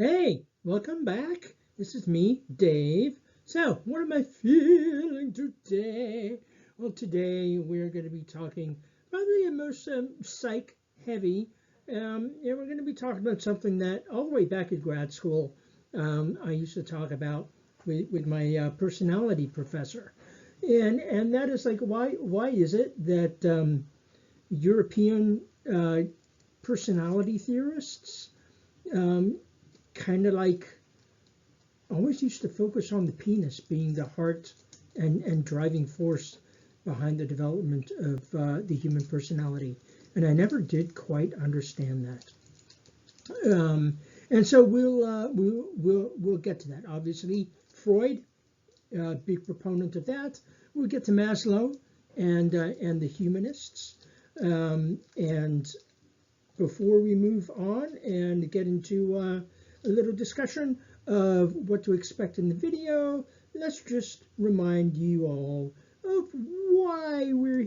Hey, welcome back. This is me, Dave. So, what am I feeling today? Well, today we're going to be talking probably a most psych heavy. And we're going to be talking about something that all the way back at grad school I used to talk about with my personality professor. And that is like, why is it that European personality theorists um, kind of like always used to focus on the penis being the heart and driving force behind the development of the human personality. And I never did quite understand that. And so we'll get to that. Obviously, Freud, big proponent of that. We'll get to Maslow and the humanists. And before we move on and get into a little discussion of what to expect in the video, let's just remind you all of why we're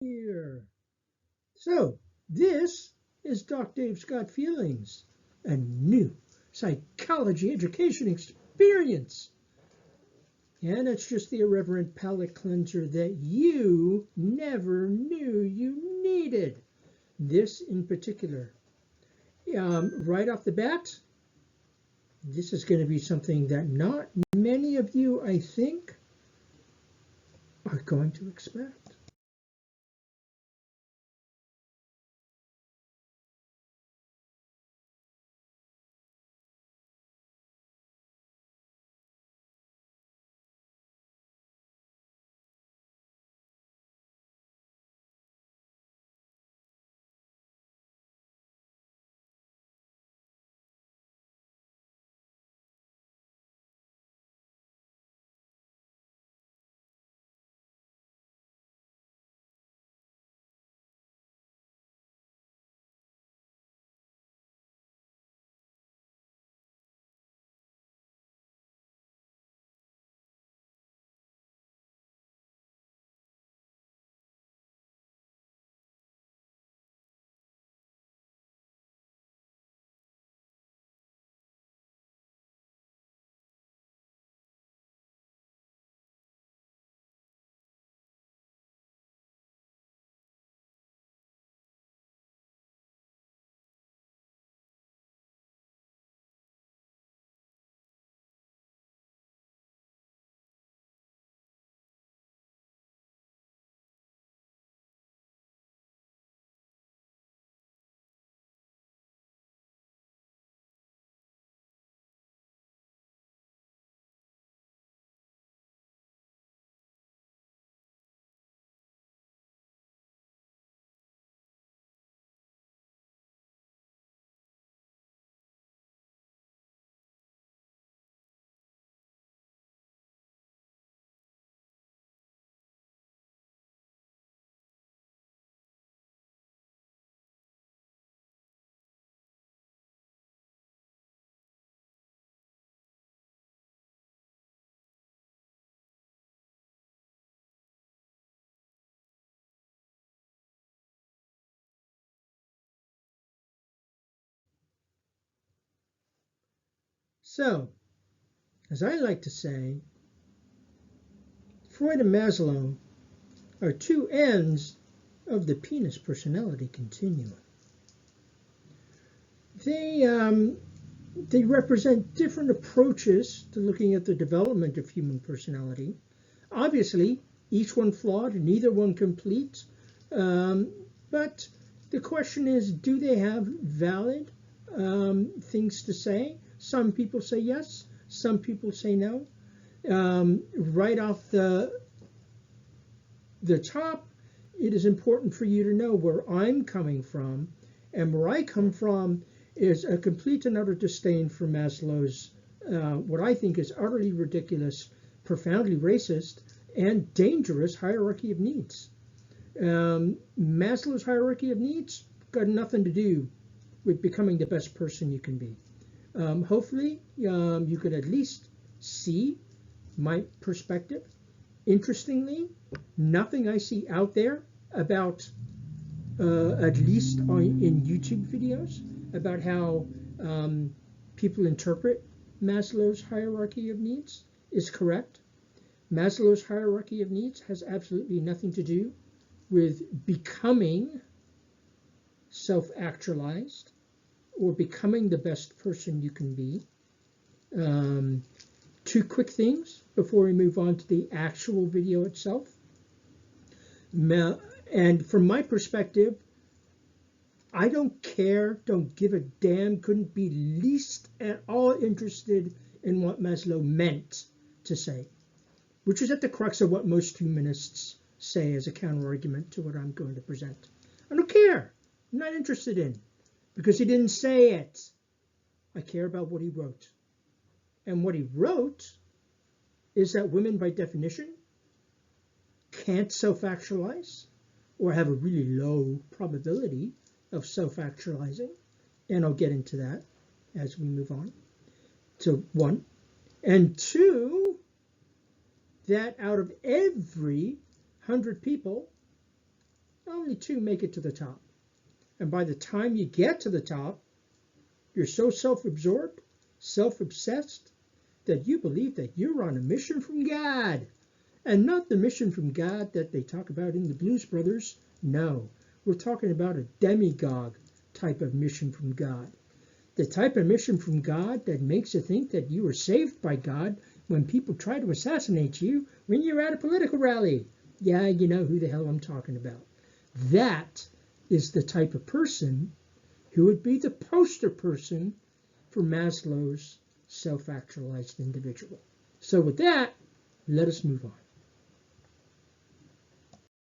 here. So, this is Doc Dave's Got Feelings, a new psychology education experience. And it's just the irreverent palate cleanser that you never knew you needed. This in particular. Right off the bat, this is going to be something that not many of you, I think, are going to expect. So, as I like to say, Freud and Maslow are two ends of the penis personality continuum. They represent different approaches to looking at the development of human personality. Obviously, each one flawed, neither one complete. But the question is, do they have valid things to say? Some people say yes, some people say no. Right off the top, it is important for you to know where I'm coming from. And where I come from is a complete and utter disdain for Maslow's, what I think is utterly ridiculous, profoundly racist, and dangerous hierarchy of needs. Maslow's hierarchy of needs got nothing to do with becoming the best person you can be. Hopefully, you could at least see my perspective. Interestingly, nothing I see out there about, at least in YouTube videos, about how people interpret Maslow's hierarchy of needs is correct. Maslow's hierarchy of needs has absolutely nothing to do with becoming self-actualized or becoming the best person you can be. Two quick things before we move on to the actual video itself. And from my perspective, I don't care, don't give a damn, couldn't be least at all interested in what Maslow meant to say, which is at the crux of what most humanists say as a counter-argument to what I'm going to present. I don't care. I'm not interested in, because he didn't say it. I care about what he wrote. And what he wrote is that women, by definition, can't self-actualize or have a really low probability of self-actualizing. And I'll get into that as we move on. So, one. And two, that out of every 100 people, only 2 make it to the top. And by the time you get to the top, you're so self-absorbed, self-obsessed, that you believe that you're on a mission from God. And not the mission from God that they talk about in the Blues Brothers. No, we're talking about a demagogue type of mission from God. The type of mission from God that makes you think that you were saved by God when people try to assassinate you when you're at a political rally. Yeah, you know who the hell I'm talking about. That is the type of person who would be the poster person for Maslow's self-actualized individual. So with that, let us move on.